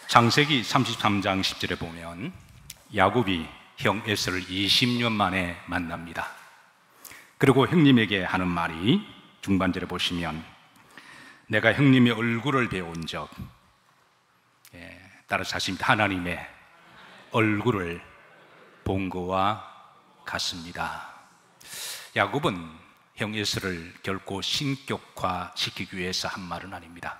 창세기 33장 10절에 보면 야곱이 형 에서를 20년 만에 만납니다. 그리고 형님에게 하는 말이 중반절에 보시면 내가 형님의 얼굴을 배운 적, 따라서 하십니다. 하나님의 얼굴을 본 거와 같습니다. 야곱은 형 에서를 결코 신격화시키기 위해서 한 말은 아닙니다.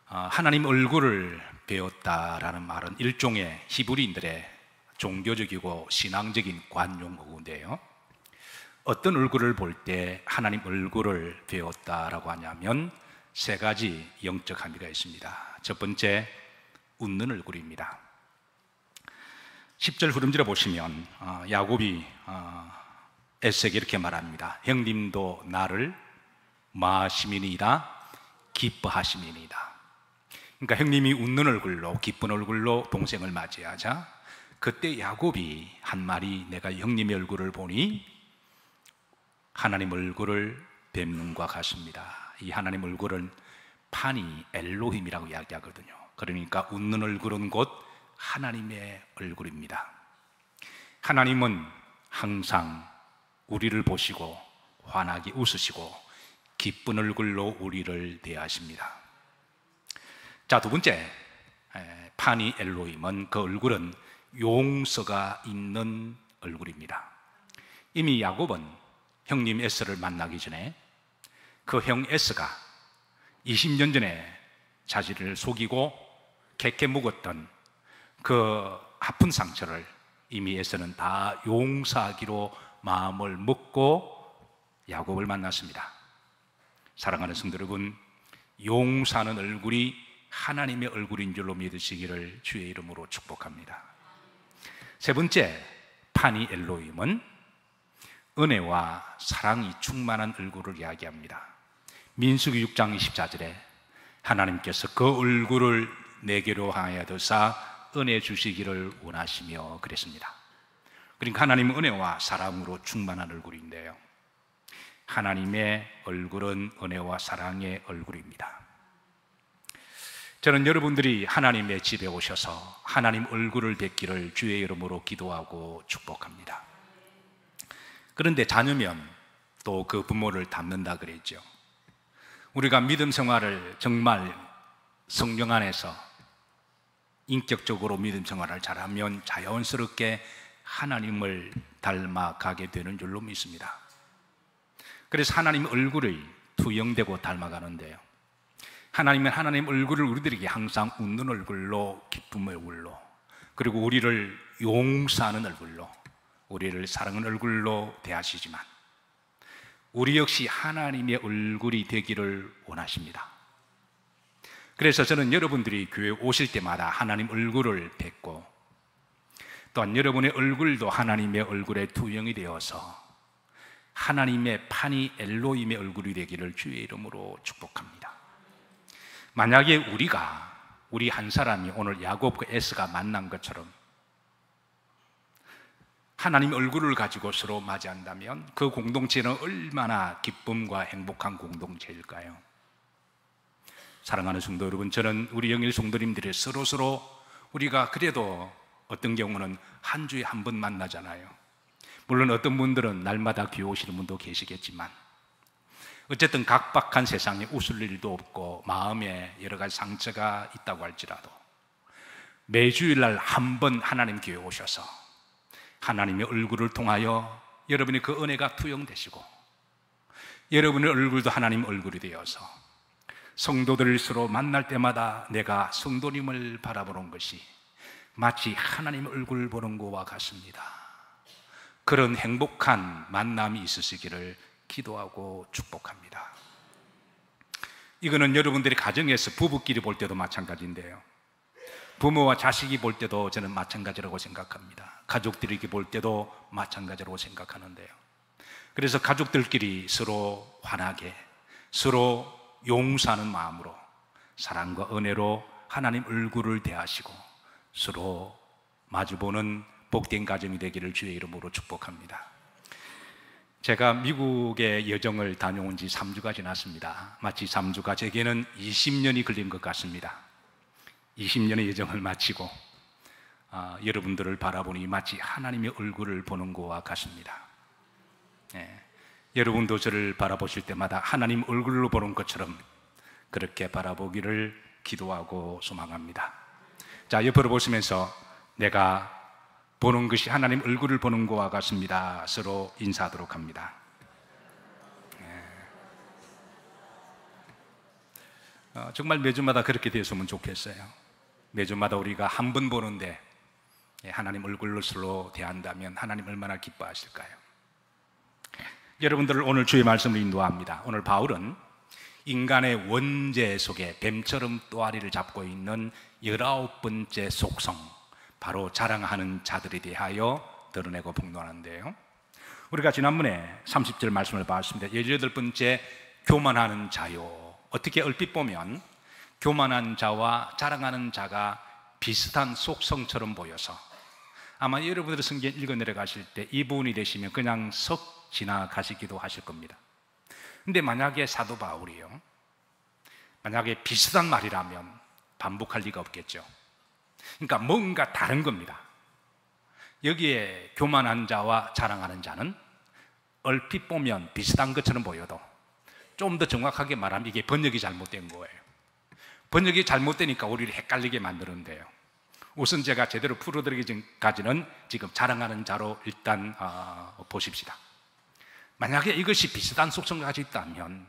하나님 얼굴을 배웠다라는 말은 일종의 히브리인들의 종교적이고 신앙적인 관용어인데요, 어떤 얼굴을 볼 때 하나님 얼굴을 배웠다라고 하냐면 세 가지 영적 함의가 있습니다. 첫 번째, 웃는 얼굴입니다. 10절 후름질에 보시면 야곱이 에서에게 이렇게 말합니다. 형님도 나를 마시미니이다, 기뻐하시미니이다. 그러니까 형님이 웃는 얼굴로, 기쁜 얼굴로 동생을 맞이하자 그때 야곱이 한 말이 내가 형님의 얼굴을 보니 하나님 얼굴을 뵙는과 같습니다. 이 하나님 얼굴은 파니 엘로힘이라고 이야기하거든요. 그러니까 웃는 얼굴은 곧 하나님의 얼굴입니다. 하나님은 항상 우리를 보시고 환하게 웃으시고 기쁜 얼굴로 우리를 대하십니다. 자, 두 번째, 파니 엘로힘은 그 얼굴은 용서가 있는 얼굴입니다. 이미 야곱은 형님 에서를 만나기 전에 그 형 에서가 20년 전에 자신을 속이고 객게 묵었던 그 아픈 상처를 이미 에서는 다 용서하기로 마음을 먹고 야곱을 만났습니다. 사랑하는 성도 여러분, 용서하는 얼굴이 하나님의 얼굴인 줄로 믿으시기를 주의 이름으로 축복합니다. 세 번째, 파니 엘로힘은 은혜와 사랑이 충만한 얼굴을 이야기합니다. 민수기 6장 24절에 하나님께서 그 얼굴을 내게로 향하여 드사 은혜 주시기를 원하시며 그랬습니다. 그러니까 하나님은 은혜와 사랑으로 충만한 얼굴인데요, 하나님의 얼굴은 은혜와 사랑의 얼굴입니다. 저는 여러분들이 하나님의 집에 오셔서 하나님 얼굴을 뵙기를 주의 이름으로 기도하고 축복합니다. 그런데 자녀면 또 그 부모를 닮는다 그랬죠. 우리가 믿음 생활을 정말 성령 안에서 인격적으로 믿음 생활을 잘하면 자연스럽게 하나님을 닮아가게 되는 줄로 믿습니다. 그래서 하나님 얼굴이 투영되고 닮아가는데요, 하나님은 하나님 얼굴을 우리들에게 항상 웃는 얼굴로, 기쁨의 얼굴로, 그리고 우리를 용서하는 얼굴로, 우리를 사랑하는 얼굴로 대하시지만 우리 역시 하나님의 얼굴이 되기를 원하십니다. 그래서 저는 여러분들이 교회 오실 때마다 하나님 얼굴을 뵙고 또한 여러분의 얼굴도 하나님의 얼굴에 투영이 되어서 하나님의 파니 엘로힘의 얼굴이 되기를 주의 이름으로 축복합니다. 만약에 우리 한 사람이 오늘 야곱과 에서가 만난 것처럼 하나님 얼굴을 가지고 서로 맞이한다면 그 공동체는 얼마나 기쁨과 행복한 공동체일까요? 사랑하는 성도 여러분, 저는 우리 영일 성도님들이 서로 우리가 그래도 어떤 경우는 한 주에 한 번 만나잖아요. 물론 어떤 분들은 날마다 교회 오시는 분도 계시겠지만 어쨌든 각박한 세상에 웃을 일도 없고 마음에 여러 가지 상처가 있다고 할지라도 매주일날 한 번 하나님 교회 오셔서 하나님의 얼굴을 통하여 여러분의 그 은혜가 투영되시고 여러분의 얼굴도 하나님 얼굴이 되어서 성도들을 서로 만날 때마다 내가 성도님을 바라보는 것이 마치 하나님 얼굴 보는 것과 같습니다. 그런 행복한 만남이 있으시기를 기도하고 축복합니다. 이거는 여러분들이 가정에서 부부끼리 볼 때도 마찬가지인데요, 부모와 자식이 볼 때도 저는 마찬가지라고 생각합니다. 가족들이 볼 때도 마찬가지라고 생각하는데요, 그래서 가족들끼리 서로 환하게 서로 용서하는 마음으로 사랑과 은혜로 하나님 얼굴을 대하시고 서로 마주보는 복된 가정이 되기를 주의 이름으로 축복합니다. 제가 미국의 여정을 다녀온 지 3주가 지났습니다. 마치 3주가 제게는 20년이 걸린 것 같습니다. 20년의 여정을 마치고 여러분들을 바라보니 마치 하나님의 얼굴을 보는 것과 같습니다. 여러분도 저를 바라보실 때마다 하나님 얼굴로 보는 것처럼 그렇게 바라보기를 기도하고 소망합니다. 자, 옆으로 보시면서 내가 보는 것이 하나님 얼굴을 보는 것과 같습니다. 서로 인사하도록 합니다. 정말 매주마다 그렇게 되었으면 좋겠어요. 매주마다 우리가 한 번 보는데 하나님 얼굴로 서로 대한다면 하나님 얼마나 기뻐하실까요? 여러분들을 오늘 주의 말씀을 인도합니다. 오늘 바울은 인간의 원죄 속에 뱀처럼 또아리를 잡고 있는 19번째 속성, 바로 자랑하는 자들에 대하여 드러내고 폭로하는데요, 우리가 지난번에 30절 말씀을 봤습니다. 18번째 교만하는 자요. 어떻게 얼핏 보면 교만한 자와 자랑하는 자가 비슷한 속성처럼 보여서 아마 여러분들의 성경 읽어 내려가실 때 이 부분이 되시면 그냥 석 지나가시기도 하실 겁니다. 근데 만약에 사도 바울이요, 만약에 비슷한 말이라면 반복할 리가 없겠죠. 그러니까 뭔가 다른 겁니다. 여기에 교만한 자와 자랑하는 자는 얼핏 보면 비슷한 것처럼 보여도 좀 더 정확하게 말하면 이게 번역이 잘못된 거예요. 번역이 잘못되니까 우리를 헷갈리게 만드는데요, 우선 제가 제대로 풀어드리기 전까지는 지금 자랑하는 자로 일단 보십시다. 만약에 이것이 비슷한 속성을 가지고 있다면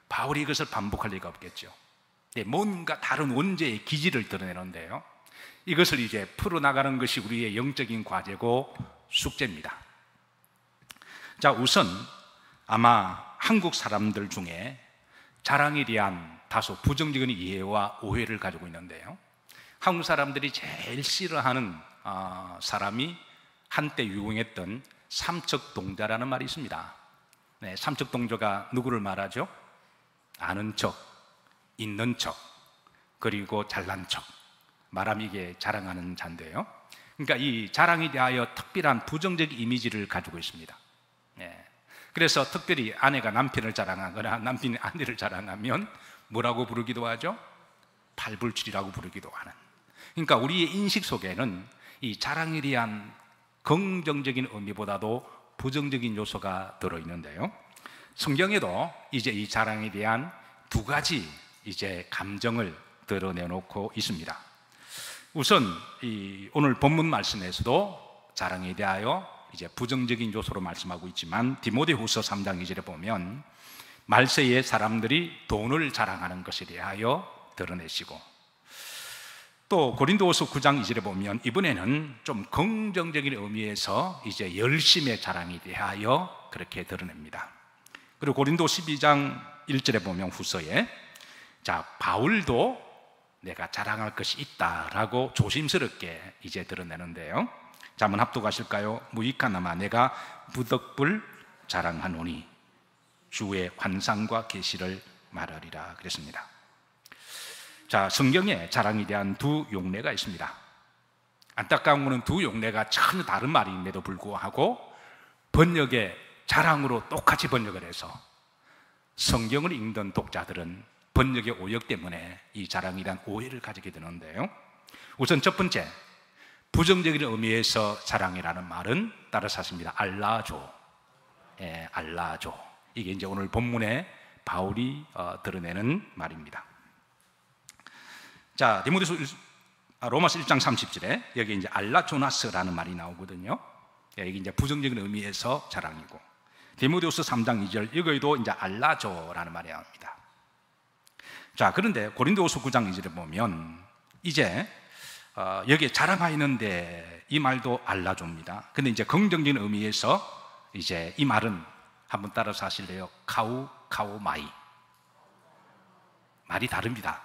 바울이 이것을 반복할 리가 없겠죠. 뭔가 다른 원죄의 기질을 드러내는데요, 이것을 이제 풀어나가는 것이 우리의 영적인 과제고 숙제입니다. 자, 우선 아마 한국 사람들 중에 자랑에 대한 다소 부정적인 이해와 오해를 가지고 있는데요, 한국 사람들이 제일 싫어하는 사람이 한때 유행했던 삼척동자라는 말이 있습니다. 삼척동자가 누구를 말하죠? 아는 척, 있는 척, 그리고 잘난 척, 말하면 이게 자랑하는 자인데요, 그러니까 이 자랑에 대하여 특별한 부정적 이미지를 가지고 있습니다. 그래서 특별히 아내가 남편을 자랑하거나 남편이 아내를 자랑하면 뭐라고 부르기도 하죠? 팔불출이라고 부르기도 하는. 그러니까 우리의 인식 속에는 이 자랑에 대한 긍정적인 의미보다도 부정적인 요소가 들어있는데요, 성경에도 이제 이 자랑에 대한 두 가지 이제 감정을 드러내놓고 있습니다. 우선 오늘 본문 말씀에서도 자랑에 대하여 이제 부정적인 요소로 말씀하고 있지만 디모데후서 3장 2절에 보면 말세의 사람들이 돈을 자랑하는 것에 대하여 드러내시고, 또 고린도후서 9장 2절에 보면 이번에는 좀 긍정적인 의미에서 이제 열심의 자랑에 대하여 그렇게 드러냅니다. 그리고 고린도 12장 1절에 보면 후서에 자, 바울도 내가 자랑할 것이 있다라고 조심스럽게 이제 드러내는데요, 자, 한번 합독하실까요? 무익하나마 내가 부덕불 자랑하노니 주의 환상과 계시를 말하리라 그랬습니다. 자, 성경에 자랑에 대한 두 용례가 있습니다. 안타까운 것은 두 용례가 전혀 다른 말임에도 불구하고 번역의 자랑으로 똑같이 번역을 해서 성경을 읽는 독자들은 번역의 오역 때문에 이 자랑에 대한 오해를 가지게 되는데요, 우선 첫 번째, 부정적인 의미에서 자랑이라는 말은 따라서 하십니다. 알라조. 알라조. 이게 이제 오늘 본문에 바울이 드러내는 말입니다. 자, 로마서 1장 30절에 여기 이제 알라조나스라는 말이 나오거든요. 이게 이제 부정적인 의미에서 자랑이고, 디모데후서 3장 2절 여기도 이제 알라조라는 말이 나옵니다. 자, 그런데 고린도후서 9장 2절에 보면 이제 여기에 자랑하였는데 이 말도 알라조입니다. 근데 이제 긍정적인 의미에서 이제 이 말은 한번 따라서 하실래요? 카우카우마이. 말이 다릅니다.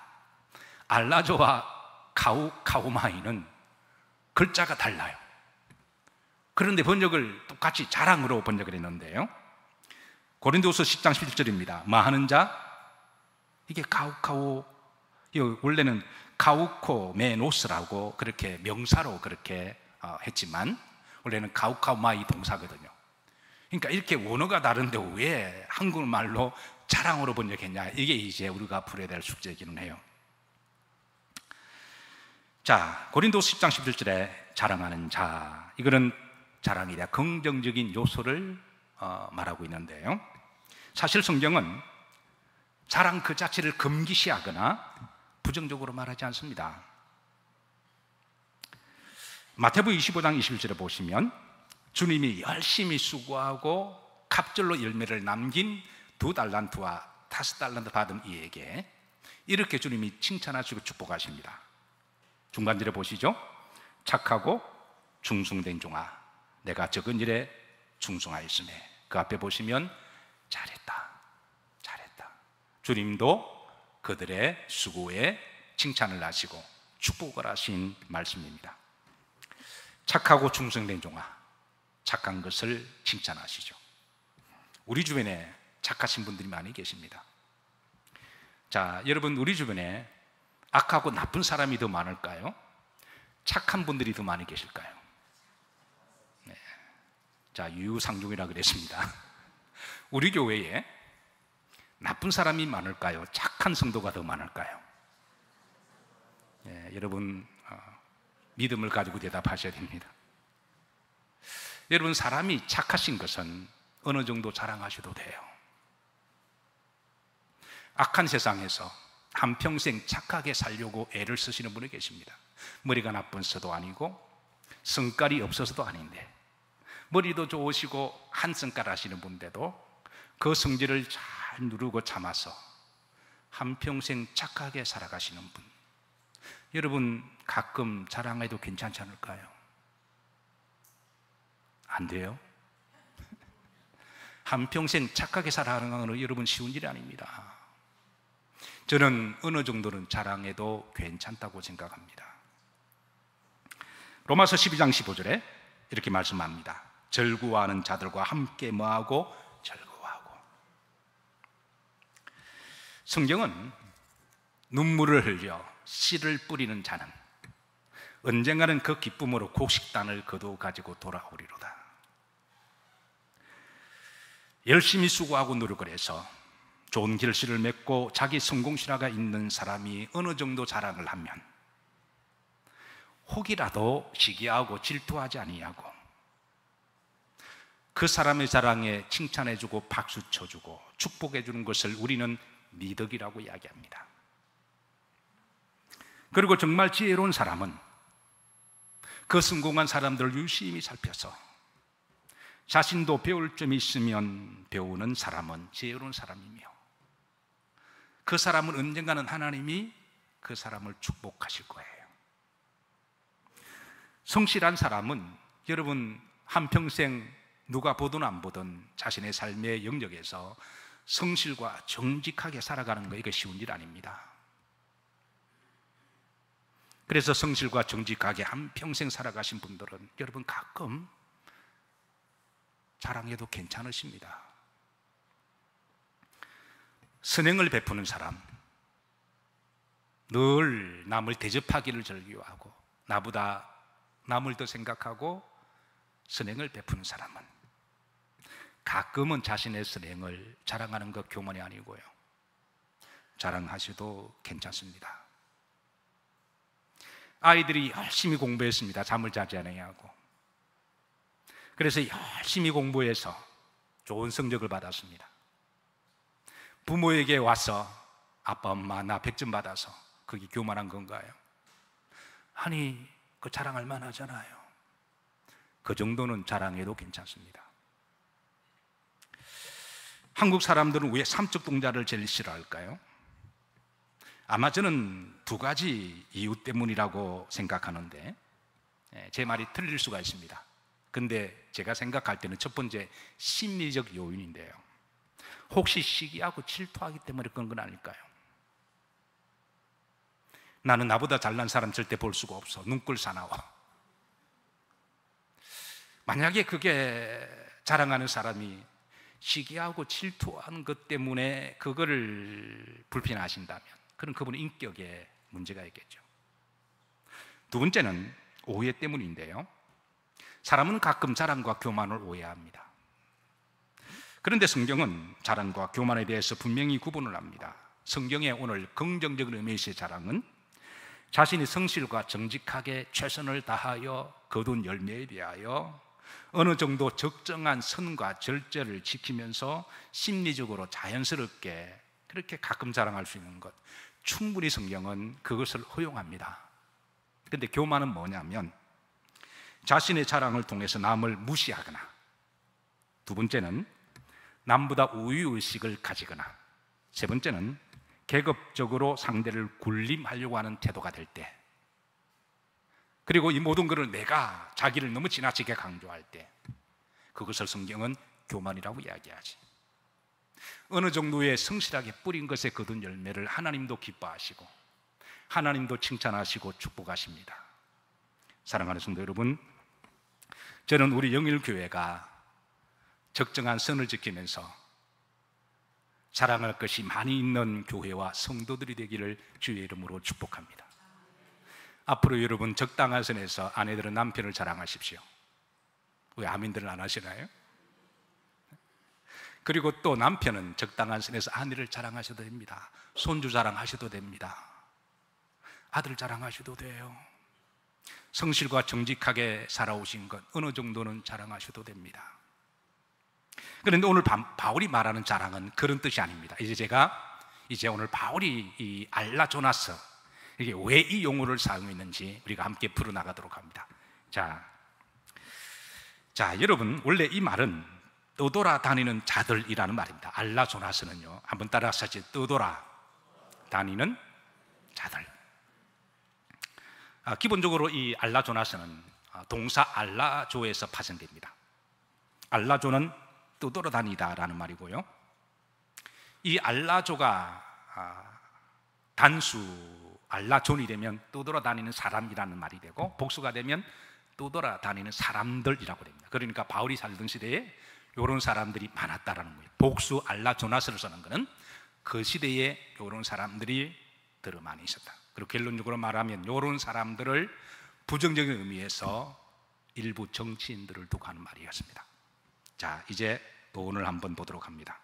알라조와 카우카우마이는 글자가 달라요. 그런데 번역을 똑같이 자랑으로 번역을 했는데요, 고린도후서 10장 11절입니다. 마하는 자, 이게 카우카우, 원래는 카우코 메노스라고 그렇게 명사로 그렇게 했지만 원래는 카우카우마이 동사거든요. 그러니까 이렇게 원어가 다른데 왜 한국말로 자랑으로 번역했냐, 이게 이제 우리가 풀어야 될 숙제이기는 해요. 자, 고린도서 10장 11절에 자랑하는 자, 이거는 자랑이다, 긍정적인 요소를 말하고 있는데요, 사실 성경은 자랑 그 자체를 금기시하거나 부정적으로 말하지 않습니다. 마태복음 25장 21절에 보시면 주님이 열심히 수고하고 갑절로 열매를 남긴 2달란트와 5달란트 받은 이에게 이렇게 주님이 칭찬하시고 축복하십니다. 중간절에 보시죠. 착하고 충성된 종아, 내가 적은 일에 충성하였으매. 그 앞에 보시면 잘했다, 잘했다. 주님도 그들의 수고에 칭찬을 하시고 축복을 하신 말씀입니다. 착하고 충성된 종아, 착한 것을 칭찬하시죠. 우리 주변에 착하신 분들이 많이 계십니다. 자, 여러분, 우리 주변에 악하고 나쁜 사람이 더 많을까요? 착한 분들이 더 많이 계실까요? 네. 자, 유유상종이라 그랬습니다. 우리 교회에 나쁜 사람이 많을까요? 착한 성도가 더 많을까요? 네, 여러분, 믿음을 가지고 대답하셔야 됩니다. 여러분, 사람이 착하신 것은 어느 정도 자랑하셔도 돼요. 악한 세상에서 한평생 착하게 살려고 애를 쓰시는 분이 계십니다. 머리가 나쁜서도 아니고 성깔이 없어서도 아닌데, 머리도 좋으시고 한성깔 하시는 분인데도 그 성질을 잘 누르고 참아서 한평생 착하게 살아가시는 분, 여러분 가끔 자랑해도 괜찮지 않을까요? 안 돼요? 한평생 착하게 살아가는 건 여러분 쉬운 일이 아닙니다. 저는 어느 정도는 자랑해도 괜찮다고 생각합니다. 로마서 12장 15절에 이렇게 말씀합니다. 절구하는 자들과 함께 뭐하고? 절구하고. 성경은 눈물을 흘려 씨를 뿌리는 자는 언젠가는 그 기쁨으로 곡식단을 거두어 가지고 돌아오리로다. 열심히 수고하고 노력을 해서 좋은 결실을 맺고 자기 성공 신화가 있는 사람이 어느 정도 자랑을 하면 혹이라도 시기하고 질투하지 아니하고 그 사람의 자랑에 칭찬해주고 박수 쳐주고 축복해주는 것을 우리는 미덕이라고 이야기합니다. 그리고 정말 지혜로운 사람은 그 성공한 사람들을 유심히 살펴서 자신도 배울 점이 있으면 배우는 사람은 지혜로운 사람이며, 그 사람은 언젠가는 하나님이 그 사람을 축복하실 거예요. 성실한 사람은 여러분 한평생 누가 보든 안 보든 자신의 삶의 영역에서 성실과 정직하게 살아가는 거, 이거 쉬운 일 아닙니다. 그래서 성실과 정직하게 한평생 살아가신 분들은 여러분 가끔 자랑해도 괜찮으십니다. 선행을 베푸는 사람, 늘 남을 대접하기를 즐겨하고 나보다 남을 더 생각하고 선행을 베푸는 사람은 가끔은 자신의 선행을 자랑하는 것 교만이 아니고요, 자랑하셔도 괜찮습니다. 아이들이 열심히 공부했습니다. 잠을 자지 않아야하고. 그래서 열심히 공부해서 좋은 성적을 받았습니다. 부모에게 와서 아빠 엄마 나 100점 받아서 그게 교만한 건가요? 아니, 그 자랑할 만하잖아요. 그 정도는 자랑해도 괜찮습니다. 한국 사람들은 왜 삼적 동자를 제일 싫어할까요? 아마 저는 두 가지 이유 때문이라고 생각하는데, 제 말이 틀릴 수가 있습니다. 근데 제가 생각할 때는 첫 번째 심리적 요인인데요, 혹시 시기하고 질투하기 때문에 그런 건 아닐까요? 나는 나보다 잘난 사람 절대 볼 수가 없어, 눈꼴 사나워. 만약에 그게 자랑하는 사람이 시기하고 질투하는 것 때문에 그거를 불편하신다면 그럼 그분의 인격에 문제가 있겠죠. 두 번째는 오해 때문인데요, 사람은 가끔 자랑과 교만을 오해합니다. 그런데 성경은 자랑과 교만에 대해서 분명히 구분을 합니다. 성경에 오늘 긍정적인 의미에서의 자랑은 자신이 성실과 정직하게 최선을 다하여 거둔 열매에 대하여 어느 정도 적정한 선과 절제를 지키면서 심리적으로 자연스럽게 그렇게 가끔 자랑할 수 있는 것, 충분히 성경은 그것을 허용합니다. 그런데 교만은 뭐냐면 자신의 자랑을 통해서 남을 무시하거나, 두 번째는 남보다 우위의식을 가지거나, 세 번째는 계급적으로 상대를 군림하려고 하는 태도가 될 때, 그리고 이 모든 것을 내가 자기를 너무 지나치게 강조할 때, 그것을 성경은 교만이라고 이야기하지. 어느 정도의 성실하게 뿌린 것에 거둔 열매를 하나님도 기뻐하시고 하나님도 칭찬하시고 축복하십니다. 사랑하는 성도 여러분, 저는 우리 영일교회가 적정한 선을 지키면서 자랑할 것이 많이 있는 교회와 성도들이 되기를 주의 이름으로 축복합니다. 앞으로 여러분 적당한 선에서 아내들은 남편을 자랑하십시오. 왜 아멘들을 안 하시나요? 그리고 또 남편은 적당한 선에서 아내를 자랑하셔도 됩니다. 손주 자랑하셔도 됩니다. 아들 자랑하셔도 돼요. 성실과 정직하게 살아오신 것 어느 정도는 자랑하셔도 됩니다. 그런데 오늘 바울이 말하는 자랑은 그런 뜻이 아닙니다. 이제 오늘 바울이 이 알라조나서, 이게 왜 이 용어를 사용했는지 우리가 함께 풀어나가도록 합니다. 자, 여러분, 원래 이 말은 떠돌아다니는 자들이라는 말입니다. 알라조나서는요, 한번 따라서 떠돌아다니는 자들. 기본적으로 이 알라조나서는 동사 알라조에서 파생됩니다. 알라조는 떠돌아다니다라는 말이고요, 이 알라조가 단수 알라존이 되면 떠돌아다니는 사람이라는 말이 되고, 복수가 되면 떠돌아다니는 사람들이라고 됩니다. 그러니까 바울이 살던 시대에 이런 사람들이 많았다라는 거예요. 복수 알라조나스를 쓰는 것은 그 시대에 이런 사람들이 더 많이 있었다. 그리고 결론적으로 말하면 이런 사람들을 부정적인 의미에서 일부 정치인들을 두고 하는 말이었습니다. 자, 이제 본을 한번 보도록 합니다.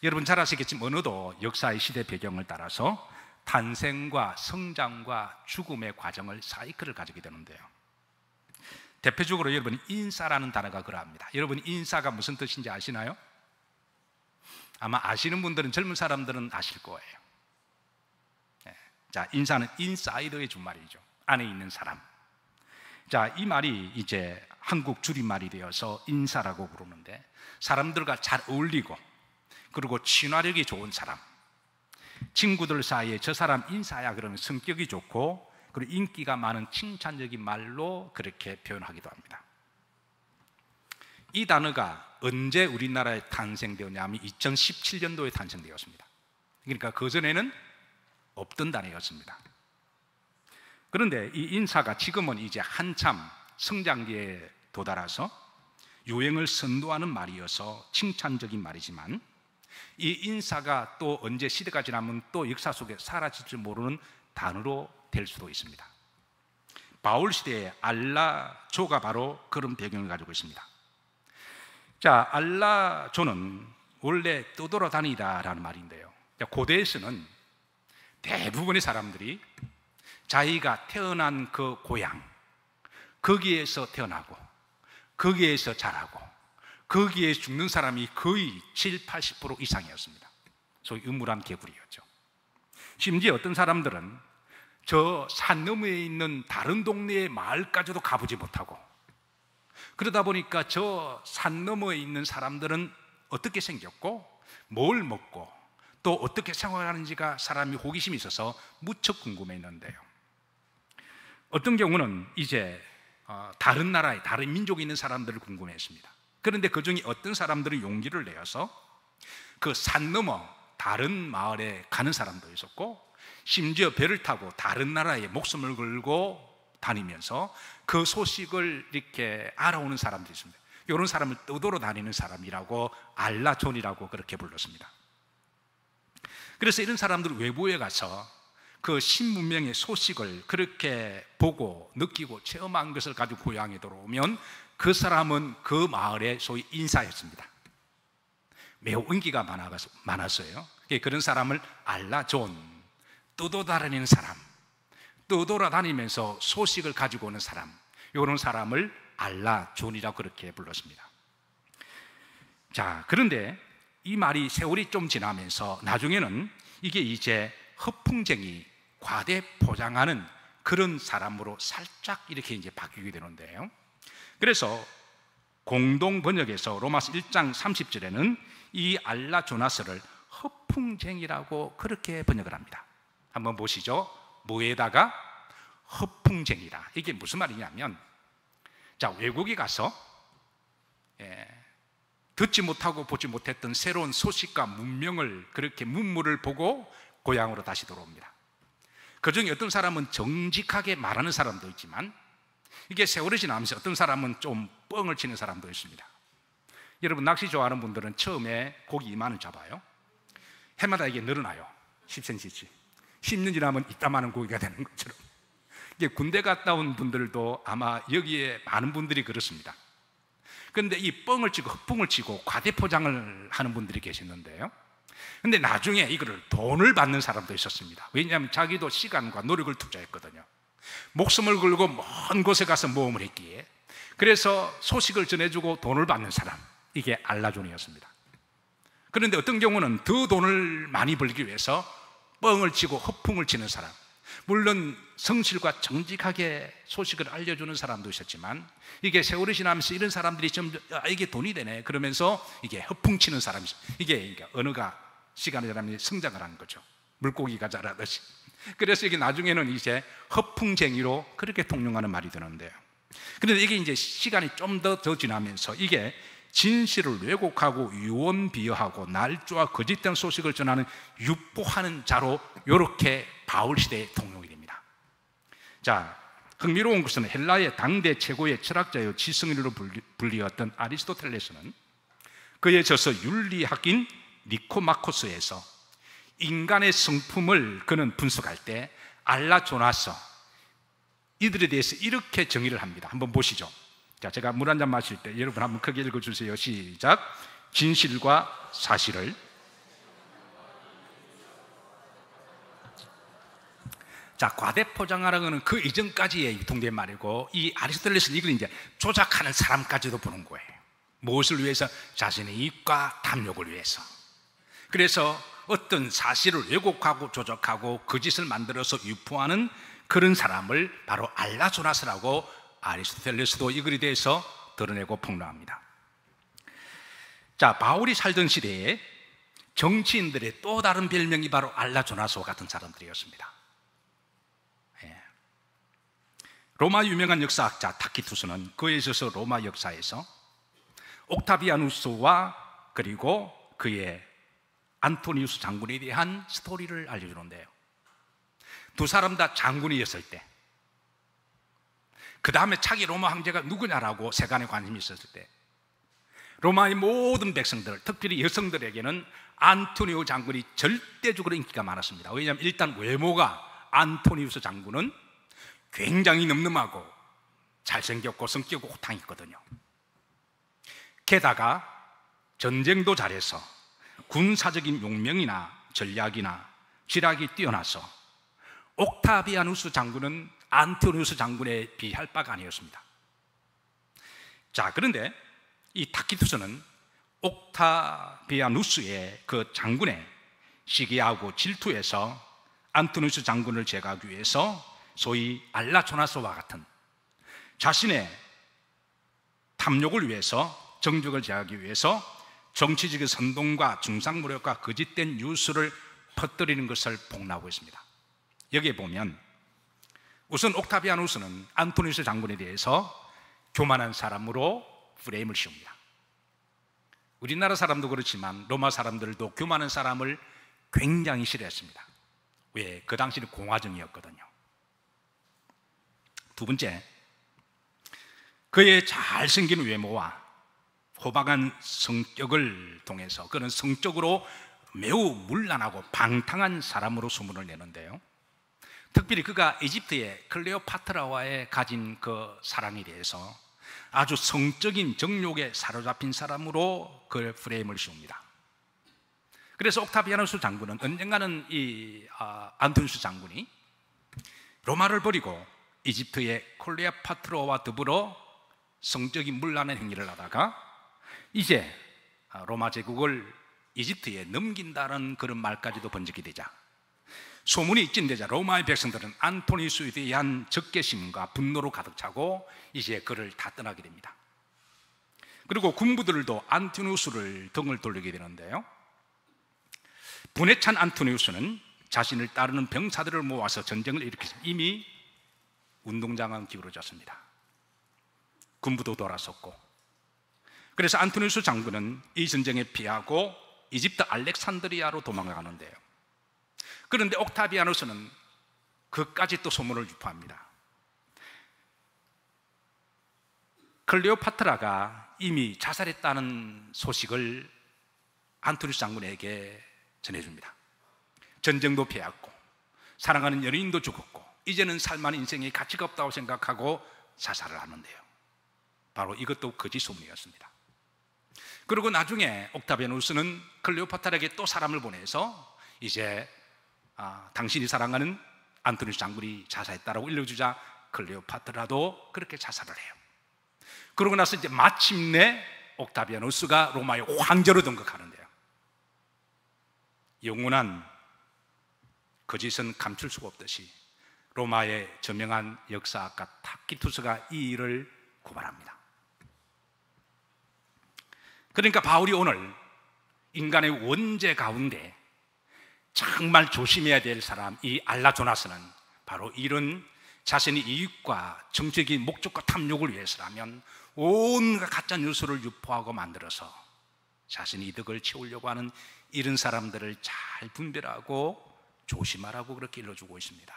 여러분 잘 아시겠지만 어느도 역사의 시대 배경을 따라서 탄생과 성장과 죽음의 과정을 사이클을 가지게 되는데요, 대표적으로 여러분 인사라는 단어가 그러합니다. 여러분 인사가 무슨 뜻인지 아시나요? 아마 아시는 분들은, 젊은 사람들은 아실 거예요. 자, 인사는 인사이더의 준말이죠. 안에 있는 사람. 자, 이 말이 이제 한국 줄임말이 되어서 인사라고 부르는데, 사람들과 잘 어울리고 그리고 친화력이 좋은 사람, 친구들 사이에 저 사람 인사야 그러면 성격이 좋고 그리고 인기가 많은 칭찬적인 말로 그렇게 표현하기도 합니다. 이 단어가 언제 우리나라에 탄생되었냐면 2017년도에 탄생되었습니다. 그러니까 그전에는 없던 단어였습니다. 그런데 이 인사가 지금은 이제 한참 성장기에 도달해서 유행을 선도하는 말이어서 칭찬적인 말이지만, 이 인사가 또 언제 시대가 지나면 또 역사 속에 사라질지 모르는 단어로 될 수도 있습니다. 바울 시대의 알라조가 바로 그런 배경을 가지고 있습니다. 자, 알라조는 원래 떠돌아다니다라는 말인데요, 고대에서는 대부분의 사람들이 자기가 태어난 그 고향, 거기에서 태어나고 거기에서 자라고 거기에 죽는 사람이 거의 70-80% 이상이었습니다. 소위 음울한 개구리였죠. 심지어 어떤 사람들은 저 산 너머에 있는 다른 동네의 마을까지도 가보지 못하고, 그러다 보니까 저 산 너머에 있는 사람들은 어떻게 생겼고 뭘 먹고 또 어떻게 생활하는지가 사람이 호기심이 있어서 무척 궁금했는데요, 어떤 경우는 이제 다른 나라에 다른 민족에 있는 사람들을 궁금해했습니다. 그런데 그 중에 어떤 사람들은 용기를 내어서 그 산 너머 다른 마을에 가는 사람도 있었고, 심지어 배를 타고 다른 나라에 목숨을 걸고 다니면서 그 소식을 이렇게 알아오는 사람들이 있습니다. 이런 사람을 떠돌아다니는 사람이라고 알라존이라고 그렇게 불렀습니다. 그래서 이런 사람들은 외부에 가서 그 신문명의 소식을 그렇게 보고 느끼고 체험한 것을 가지고 고향에 돌아오면 그 사람은 그 마을의 소위 인사였습니다. 매우 인기가 많았어요. 그런 사람을 알라존, 떠돌아다니는 사람, 떠돌아다니면서 소식을 가지고 오는 사람, 이런 사람을 알라존이라고 그렇게 불렀습니다. 자, 그런데 이 말이 세월이 좀 지나면서 나중에는 이게 이제 허풍쟁이, 과대 포장하는 그런 사람으로 살짝 이렇게 이제 바뀌게 되는데요. 그래서 공동 번역에서 로마서 1장 30절에는 이 알라조나스를 허풍쟁이라고 그렇게 번역을 합니다. 한번 보시죠. 뭐에다가? 허풍쟁이라. 이게 무슨 말이냐면, 자, 외국에 가서 듣지 못하고 보지 못했던 새로운 소식과 문명을, 그렇게 문물을 보고 고향으로 다시 돌아옵니다. 그 중에 어떤 사람은 정직하게 말하는 사람도 있지만, 이게 세월이 지나면서 어떤 사람은 좀 뻥을 치는 사람도 있습니다. 여러분, 낚시 좋아하는 분들은 처음에 고기 2만 원 잡아요. 해마다 이게 늘어나요. 10cm씩. 10년 지나면 이따만한 고기가 되는 것처럼. 이게 군대 갔다 온 분들도 아마 여기에 많은 분들이 그렇습니다. 그런데 이 뻥을 치고 헛풍을 치고 과대포장을 하는 분들이 계시는데요, 근데 나중에 이거를 돈을 받는 사람도 있었습니다. 왜냐하면 자기도 시간과 노력을 투자했거든요. 목숨을 걸고 먼 곳에 가서 모험을 했기에. 그래서 소식을 전해주고 돈을 받는 사람, 이게 알라존이었습니다. 그런데 어떤 경우는 더 돈을 많이 벌기 위해서 뻥을 치고 허풍을 치는 사람, 물론 성실과 정직하게 소식을 알려주는 사람도 있었지만, 이게 세월이 지나면서 이런 사람들이 좀 이게 돈이 되네 그러면서 이게 허풍치는 사람이 있어요. 이게 언어가 시간이 지나면 성장을 하는 거죠. 물고기가 자라듯이. 그래서 이게 나중에는 이제 허풍쟁이로 그렇게 통용하는 말이 되는데요. 그런데 이게 이제 시간이 좀 더 지나면서 이게 진실을 왜곡하고 유언비어하고 날조와 거짓된 소식을 전하는 유포하는 자로 이렇게 바울 시대에 통용이 됩니다. 자, 흥미로운 것은 헬라의 당대 최고의 철학자요 지성인으로 불리웠던 아리스토텔레스는 그의 저서 윤리학인 니코마코스에서 인간의 성품을 그는 분석할 때 알라조나서, 이들에 대해서 이렇게 정의를 합니다. 한번 보시죠. 자, 제가 물 한 잔 마실 때 여러분 한번 크게 읽어주세요. 시작. 진실과 사실을, 자, 과대포장하라는 그 이전까지의 유통된 말이고, 이 아리스토텔레스는 이걸 이제 조작하는 사람까지도 보는 거예요. 무엇을 위해서? 자신의 이익과 탐욕을 위해서. 그래서 어떤 사실을 왜곡하고 조작하고 거짓을 만들어서 유포하는 그런 사람을 바로 알라조나스라고 아리스토텔레스도 이 글에 대해서 드러내고 폭로합니다. 자, 바울이 살던 시대에 정치인들의 또 다른 별명이 바로 알라조나스와 같은 사람들이었습니다. 로마 유명한 역사학자 타키투스는 그에 있어서 로마 역사에서 옥타비아누스와 그리고 그의 안토니우스 장군에 대한 스토리를 알려주는데요, 두 사람 다 장군이었을 때, 그 다음에 차기 로마 황제가 누구냐라고 세간에 관심이 있었을 때, 로마의 모든 백성들, 특별히 여성들에게는 안토니우 장군이 절대적으로 인기가 많았습니다. 왜냐하면 일단 외모가, 안토니우스 장군은 굉장히 늠름하고 잘생겼고 성격이 호탕했거든요. 게다가 전쟁도 잘해서 군사적인 용명이나 전략이나 지략이 뛰어나서 옥타비아누스 장군은 안토니우스 장군에 비할 바가 아니었습니다. 자, 그런데 이 타키투스는 옥타비아누스의 그 장군의 시기하고 질투해서 안토니우스 장군을 제거하기 위해서 소위 알라조나스와 같은 자신의 탐욕을 위해서, 정적을 제하기 위해서 정치적인 선동과 중상모략과 거짓된 뉴스를 퍼뜨리는 것을 폭로하고 있습니다. 여기에 보면 우선 옥타비아누스는 안토니우스 장군에 대해서 교만한 사람으로 프레임을 씌웁니다. 우리나라 사람도 그렇지만 로마 사람들도 교만한 사람을 굉장히 싫어했습니다. 왜? 그 당시는 공화정이었거든요. 두 번째, 그의 잘생긴 외모와 호박한 성격을 통해서 그는 성적으로 매우 문란하고 방탕한 사람으로 소문을 내는데요, 특별히 그가 이집트의 클레오파트라와의 가진 그 사랑에 대해서 아주 성적인 정욕에 사로잡힌 사람으로 그 프레임을 씌웁니다. 그래서 옥타비아누스 장군은 언젠가는 이 안토니우스 장군이 로마를 버리고 이집트의 클레오파트라와 더불어 성적인 문란한 행위를 하다가 이제 로마 제국을 이집트에 넘긴다는 그런 말까지도 번지게 되자, 소문이 입진되자 로마의 백성들은 안토니우스에 대한 적개심과 분노로 가득 차고 이제 그를 다 떠나게 됩니다. 그리고 군부들도 안토니우스를 등을 돌리게 되는데요, 분에 찬 안토니우스는 자신을 따르는 병사들을 모아서 전쟁을 일으켜서 이미 운동장은 기울어졌습니다. 군부도 돌아섰고, 그래서 안토니우스 장군은 이 전쟁에 피하고 이집트 알렉산드리아로 도망가는데요, 그런데 옥타비아누스는 그까지 또 소문을 유포합니다. 클레오파트라가 이미 자살했다는 소식을 안토니우스 장군에게 전해줍니다. 전쟁도 피했고 사랑하는 연인도 죽었고 이제는 살만한 인생에 가치가 없다고 생각하고 자살을 하는데요, 바로 이것도 거짓 소문이었습니다. 그리고 나중에 옥타비아누스는 클레오파트라에게 또 사람을 보내서 이제 당신이 사랑하는 안토니우스 장군이 자살했다라고 일러주자 클레오파트라도 그렇게 자살을 해요. 그러고 나서 이제 마침내 옥타비아누스가 로마의 황제로 등극하는데요, 영원한 거짓은 감출 수가 없듯이 로마의 저명한 역사학가 타키투스가 이 일을 고발합니다. 그러니까 바울이 오늘 인간의 원죄 가운데 정말 조심해야 될 사람, 이 알라조나스는 바로 이런 자신의 이익과 정치적인 목적과 탐욕을 위해서라면 온갖 가짜 뉴스를 유포하고 만들어서 자신의 이득을 채우려고 하는 이런 사람들을 잘 분별하고 조심하라고 그렇게 일러주고 있습니다.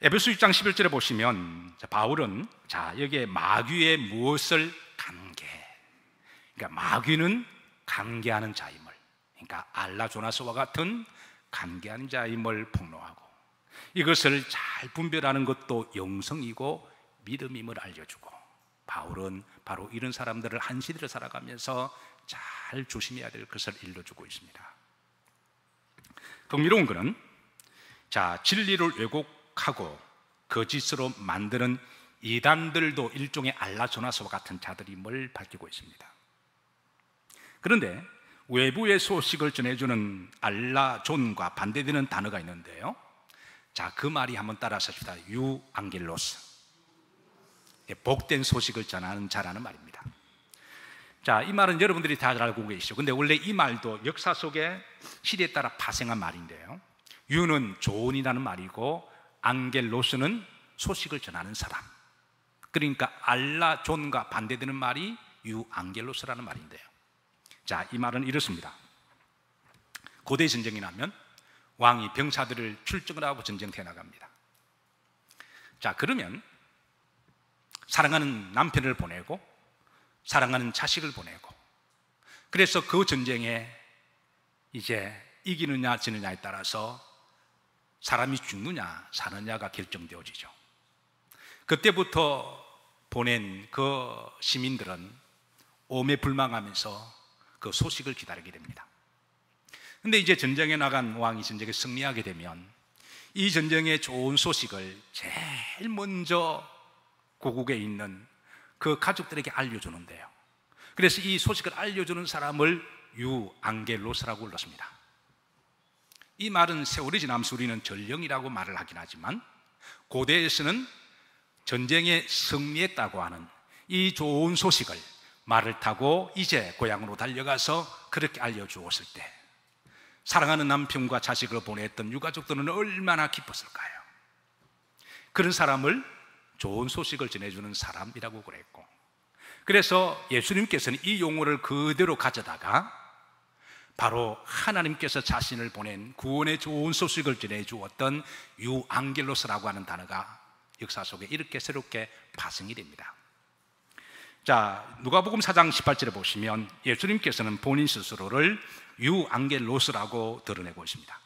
에베소 6장 11절에 보시면 바울은 여기에 마귀의 무엇을 감계, 그러니까 마귀는 감계하는 자임을, 그러니까 알라조나스와 같은 감계하는 자임을 폭로하고, 이것을 잘 분별하는 것도 영성이고 믿음임을 알려주고, 바울은 바로 이런 사람들을 한 시대를 살아가면서 잘 조심해야 될 것을 일러주고 있습니다. 흥미로운 것은 진리를 왜곡하고 거짓으로 만드는 이단들도 일종의 알라조나스와 같은 자들임을 밝히고 있습니다. 그런데 외부의 소식을 전해주는 알라존과 반대되는 단어가 있는데요, 그 말이 한번 따라서 합시다. 유앙겔로스, 복된 소식을 전하는 자라는 말입니다. 이 말은 여러분들이 다 잘 알고 계시죠. 근데 원래 이 말도 역사 속에 시대에 따라 파생한 말인데요, 유는 조언이라는 말이고 앙겔로스는 소식을 전하는 사람, 그러니까 알라존과 반대되는 말이 유앙겔로스라는 말인데요, 이 말은 이렇습니다. 고대 전쟁이 나면 왕이 병사들을 출정을 하고 전쟁터에 나갑니다. 그러면 사랑하는 남편을 보내고 사랑하는 자식을 보내고, 그래서 그 전쟁에 이제 이기느냐 지느냐에 따라서 사람이 죽느냐 사느냐가 결정되어지죠. 그때부터 보낸 그 시민들은 오매불망하면서 그 소식을 기다리게 됩니다. 근데 이제 전쟁에 나간 왕이 전쟁에 승리하게 되면 이 전쟁의 좋은 소식을 제일 먼저 고국에 있는 그 가족들에게 알려주는데요, 그래서 이 소식을 알려주는 사람을 유앙겔로스라고 불렀습니다. 이 말은 세월이 지나면서 우리는 전령이라고 말을 하긴 하지만 고대에서는 전쟁에 승리했다고 하는 이 좋은 소식을 말을 타고 이제 고향으로 달려가서 그렇게 알려주었을 때 사랑하는 남편과 자식을 보냈던 유가족들은 얼마나 기뻤을까요? 그런 사람을 좋은 소식을 전해주는 사람이라고 그랬고, 그래서 예수님께서는 이 용어를 그대로 가져다가 바로 하나님께서 자신을 보낸 구원의 좋은 소식을 전해주었던 유앙겔로스라고 하는 단어가 역사 속에 이렇게 새롭게 파생이 됩니다. 누가복음 4장 18절에 보시면 예수님께서는 본인 스스로를 유앙겔로스라고 드러내고 있습니다.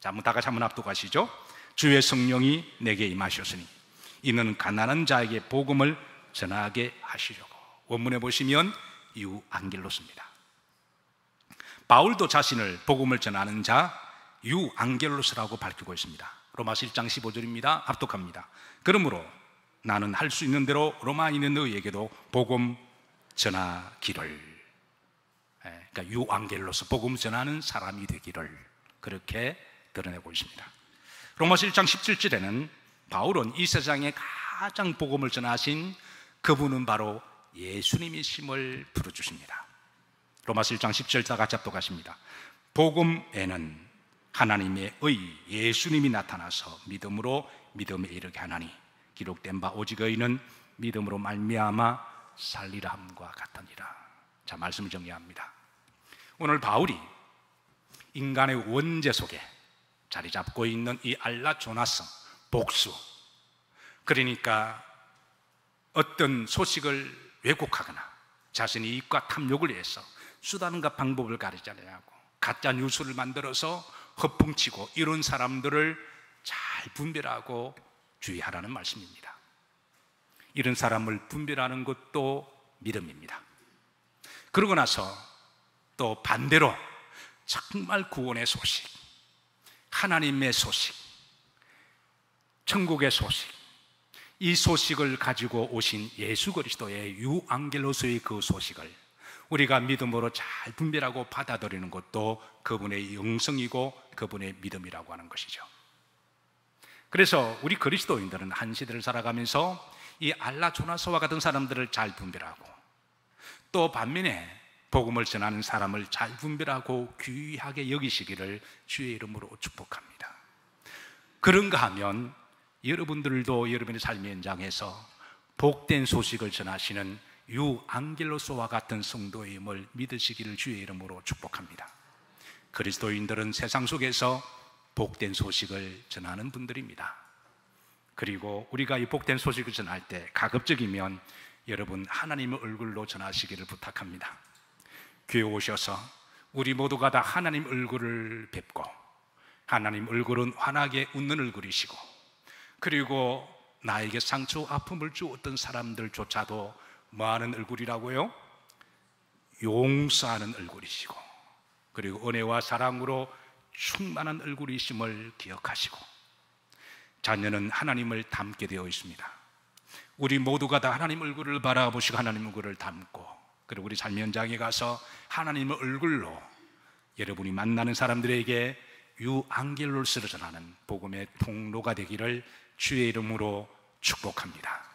한번 다 같이 한번 합독하시죠. 주의 성령이 내게 임하셨으니 이는 가난한 자에게 복음을 전하게 하시려고. 원문에 보시면 유앙겔로스입니다. 바울도 자신을 복음을 전하는 자 유앙겔로스라고 밝히고 있습니다. 로마서 1장 15절입니다. 합독합니다. 그러므로 나는 할 수 있는 대로 로마에 있는 너희에게도 복음 전하기를, 그러니까 유앙겔로서 복음 전하는 사람이 되기를 그렇게 드러내고 있습니다. 로마서 1장 17절에는 바울은 이 세상에 가장 복음을 전하신 그분은 바로 예수님이심을 풀어주십니다. 로마서 1장 10절 다 같이 합독하십니다. 복음에는 하나님의 예수님이 나타나서 믿음으로 믿음에 이르게 하나니 기록된 바 오직 의인은 믿음으로 말미암아 살리라 함과 같으니라. 자, 말씀을 정리합니다. 오늘 바울이 인간의 원죄 속에 자리 잡고 있는 이 알라조나성, 복수, 그러니까 어떤 소식을 왜곡하거나 자신의 이익과 탐욕을 위해서 수단과 방법을 가리지 않고 가짜 뉴스를 만들어서 허풍치고 이런 사람들을 잘 분별하고 주의하라는 말씀입니다. 이런 사람을 분별하는 것도 믿음입니다. 그러고 나서 또 반대로 정말 구원의 소식, 하나님의 소식, 천국의 소식, 이 소식을 가지고 오신 예수 그리스도의 유앙겔로스의 그 소식을 우리가 믿음으로 잘 분별하고 받아들이는 것도 그분의 영성이고 그분의 믿음이라고 하는 것이죠. 그래서 우리 그리스도인들은 한 시대를 살아가면서 이 알라조나서와 같은 사람들을 잘 분별하고 또 반면에 복음을 전하는 사람을 잘 분별하고 귀하게 여기시기를 주의 이름으로 축복합니다. 그런가 하면 여러분들도 여러분의 삶의 현장에서 복된 소식을 전하시는 유앙겔로스와 같은 성도임을 믿으시기를 주의 이름으로 축복합니다. 그리스도인들은 세상 속에서 복된 소식을 전하는 분들입니다. 그리고 우리가 이 복된 소식을 전할 때 가급적이면 여러분 하나님의 얼굴로 전하시기를 부탁합니다. 교회 오셔서 우리 모두가 다 하나님 얼굴을 뵙고 하나님 얼굴은 환하게 웃는 얼굴이시고 그리고 나에게 상처 아픔을 주었던 사람들조차도 뭐하는 얼굴이라고요? 용서하는 얼굴이시고 그리고 은혜와 사랑으로 충만한 얼굴이심을 기억하시고 자녀는 하나님을 닮게 되어 있습니다. 우리 모두가 다 하나님 얼굴을 바라보시고 하나님 얼굴을 닮고 그리고 우리 삶의 현장에 가서 하나님의 얼굴로 여러분이 만나는 사람들에게 유앙겔로스를 전하는 복음의 통로가 되기를 주의 이름으로 축복합니다.